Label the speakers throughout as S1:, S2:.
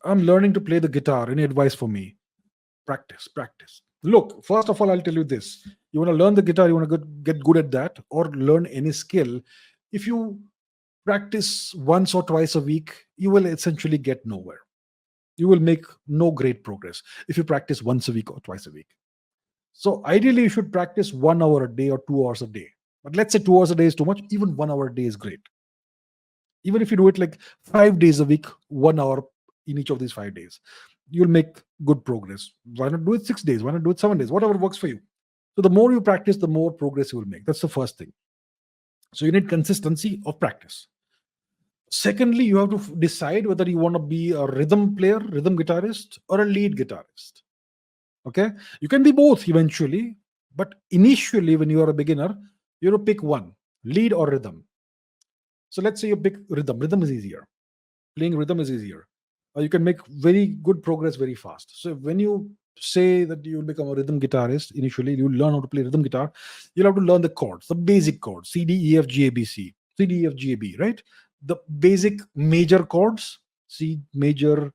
S1: I'm learning to play the guitar. Any advice for me? Practice, practice. Look, first of all, I'll tell you this. You want to learn the guitar, you want to get good at that, or learn any skill. If you practice once or twice a week, you will essentially get nowhere. You will make no great progress if you practice once a week or twice a week. So ideally, you should practice 1 hour a day or 2 hours a day. But let's say 2 hours a day is too much. Even 1 hour a day is great. Even if you do it like 5 days a week, 1 hour in each of these 5 days, you'll make good progress. Why not do it 6 days? Why not do it 7 days? Whatever works for you. So the more you practice, the more progress you will make. That's the first thing. So you need consistency of practice. Secondly, you have to decide whether you want to be a rhythm player, rhythm guitarist, or a lead guitarist. Okay, you can be both eventually, but initially, when you are a beginner, you have to pick one, lead or rhythm. So let's say you pick rhythm. Rhythm is easier. Playing rhythm is easier. You can make very good progress very fast. So when you say that you will become a rhythm guitarist, initially you learn how to play rhythm guitar. You'll have to learn the chords, the basic chords: C, D, E, F, G, A, B, C, C, D, E, F, G, A, B. Right? The basic major chords: C major,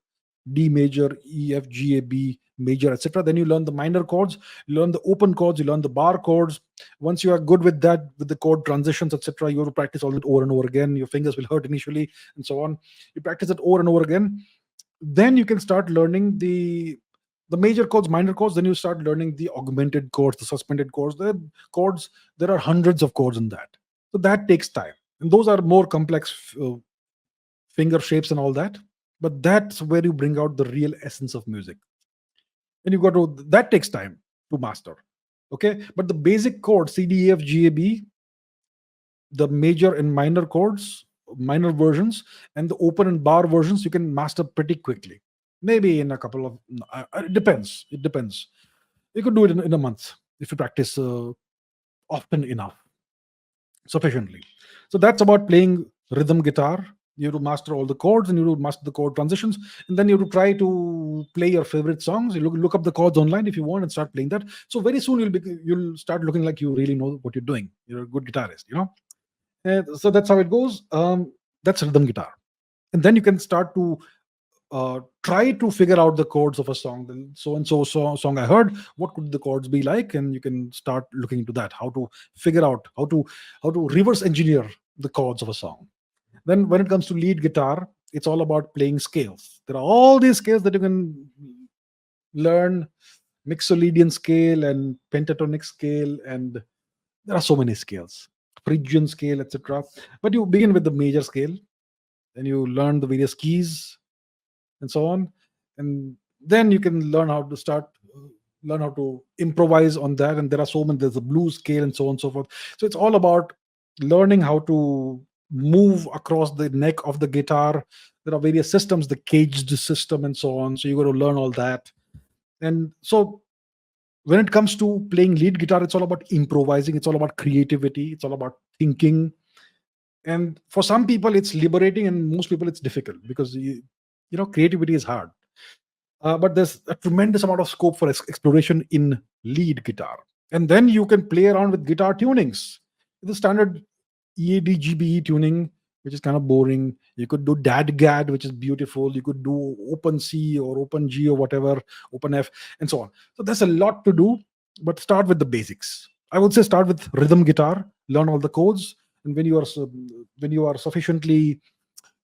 S1: D major, E, F, G, A, B major, etc. Then you learn the minor chords, you learn the open chords, you learn the bar chords. Once you are good with that, with the chord transitions, etc., you have to practice all that over and over again. Your fingers will hurt initially, and so on. You practice it over and over again. Then you can start learning the major chords, minor chords. Then you start learning the augmented chords, the suspended chords. The chords, there are hundreds of chords in that. So that takes time, and those are more complex finger shapes and all that. But that's where you bring out the real essence of music. And you got to, that takes time to master. Okay, but the basic chords, C, D, E, F, G, A, B, the major and minor chords, minor versions, and the open and bar versions, you can master pretty quickly. Maybe in a couple of, it depends. It depends. You could do it in a month if you practice often enough, sufficiently. So that's about playing rhythm guitar. You have to master all the chords, and you have to master the chord transitions, and then you have to try to play your favorite songs. You look up the chords online if you want and start playing that. So very soon you'll start looking like you really know what you're doing. You're a good guitarist, you know. So that's how it goes. That's rhythm guitar, and then you can start to try to figure out the chords of a song. Then so and so song I heard, what could the chords be like? And you can start looking into that. How to figure out how to reverse engineer the chords of a song. Then when it comes to lead guitar, it's all about playing scales. There are all these scales that you can learn: mixolydian scale and pentatonic scale, and there are so many scales, Phrygian scale, etc. But you begin with the major scale, and you learn the various keys and so on, and then you can learn how to improvise on that. And there are so many. There's a blues scale and so on and so forth. So it's all about learning how to move across the neck of the guitar. There are various systems, the caged system and so on. So you got to learn all that. And so when it comes to playing lead guitar, it's all about improvising. It's all about creativity. It's all about thinking. And for some people, it's liberating, and most people, it's difficult because creativity is hard. But there's a tremendous amount of scope for exploration in lead guitar. And then you can play around with guitar tunings. The standard EAD tuning, which is kind of boring. You could do DAD-GAD, which is beautiful. You could do open C or open G or whatever, open F, and so on. So there's a lot to do, but start with the basics. I would say start with rhythm guitar, learn all the chords, and when you are sufficiently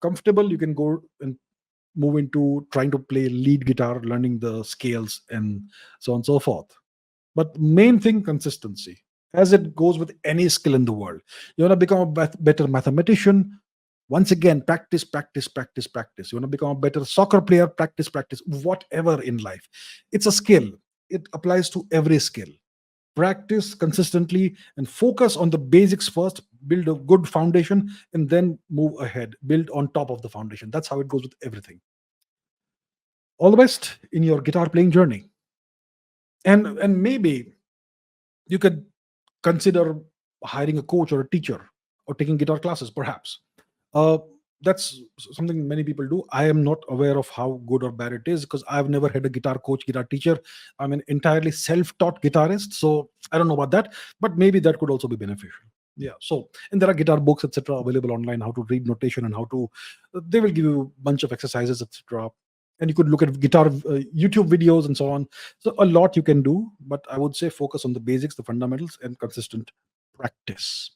S1: comfortable, you can go and move into trying to play lead guitar, learning the scales and so on and so forth. But main thing, consistency, as it goes with any skill in the world. You want to become a better mathematician, once again, practice, practice, practice, practice. You want to become a better soccer player, practice, practice. Whatever in life, it's a skill. It applies to every skill. Practice consistently and focus on the basics first, build a good foundation, and then move ahead, build on top of the foundation. That's how it goes with everything. All the best in your guitar playing journey. And maybe you could consider hiring a coach or a teacher, or taking guitar classes perhaps. uh, that's something many people do. I am not aware of how good or bad it is, because I've never had a guitar coach, guitar teacher. I'm an entirely self-taught guitarist, so I don't know about that, but maybe that could also be beneficial. Yeah. So, and there are guitar books, etc., available online, how to read notation and how to, they will give you a bunch of exercises, etc., and you could look at guitar YouTube videos and so on. So a lot you can do, but I would say focus on the basics, the fundamentals, and consistent practice.